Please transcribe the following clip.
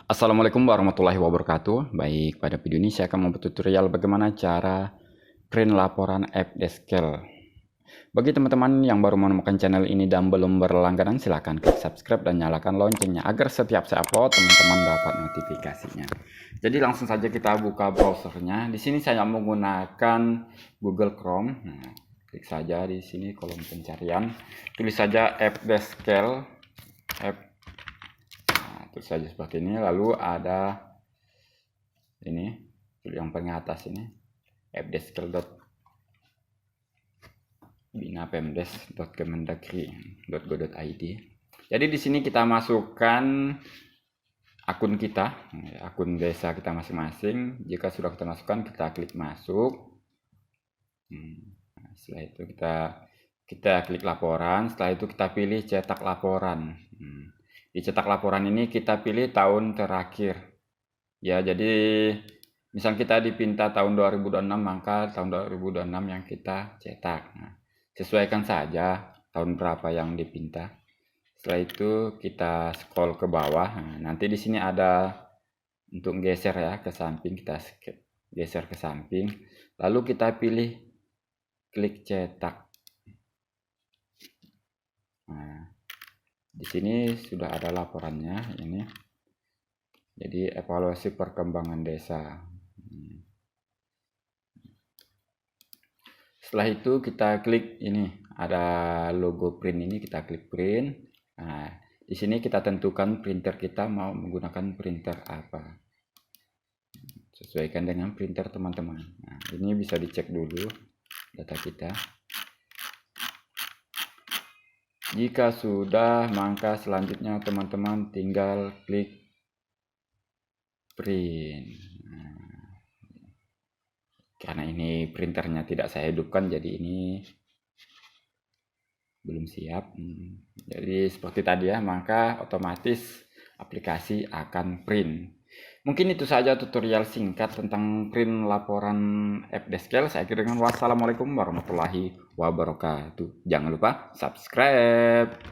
Assalamualaikum warahmatullahi wabarakatuh. Baik, pada video ini saya akan membuat tutorial bagaimana cara print laporan AppDeskkel. Bagi teman-teman yang baru menemukan channel ini dan belum berlangganan, silahkan klik subscribe dan nyalakan loncengnya agar setiap saya upload teman-teman dapat notifikasinya. Jadi langsung saja kita buka browsernya. Di sini saya menggunakan Google Chrome. Nah, klik saja di sini kolom pencarian, tulis saja AppDeskkel. Terus saja seperti ini, lalu ada ini yang paling atas ini appdeskkel.binapemdes.kemendagri.go.id. Jadi di sini kita masukkan akun kita, akun desa kita masing-masing. Jika sudah kita masukkan, kita klik masuk. Setelah itu kita klik laporan. Setelah itu kita pilih cetak laporan. Di cetak laporan ini kita pilih tahun terakhir. Ya, jadi misal kita dipinta tahun 2026, maka tahun 2026 yang kita cetak. Nah, sesuaikan saja tahun berapa yang dipinta. Setelah itu kita scroll ke bawah. Nah, nanti di sini ada untuk geser ya ke samping, kita geser ke samping. Lalu kita pilih klik cetak. Nah, di sini sudah ada laporannya ini. Jadi evaluasi perkembangan desa. Setelah itu kita klik ini, ada logo print ini, kita klik print. Nah, di sini kita tentukan printer kita mau menggunakan printer apa. Sesuaikan dengan printer teman-teman. Nah, ini bisa dicek dulu data kita. Jika sudah, maka selanjutnya teman-teman tinggal klik print. Nah, karena ini printernya tidak saya hidupkan, jadi ini belum siap. Jadi seperti tadi ya, maka otomatis aplikasi akan print. Mungkin itu saja tutorial singkat tentang print laporan AppDeskkel. Saya akhiri dengan wassalamualaikum warahmatullahi wabarakatuh. Jangan lupa subscribe.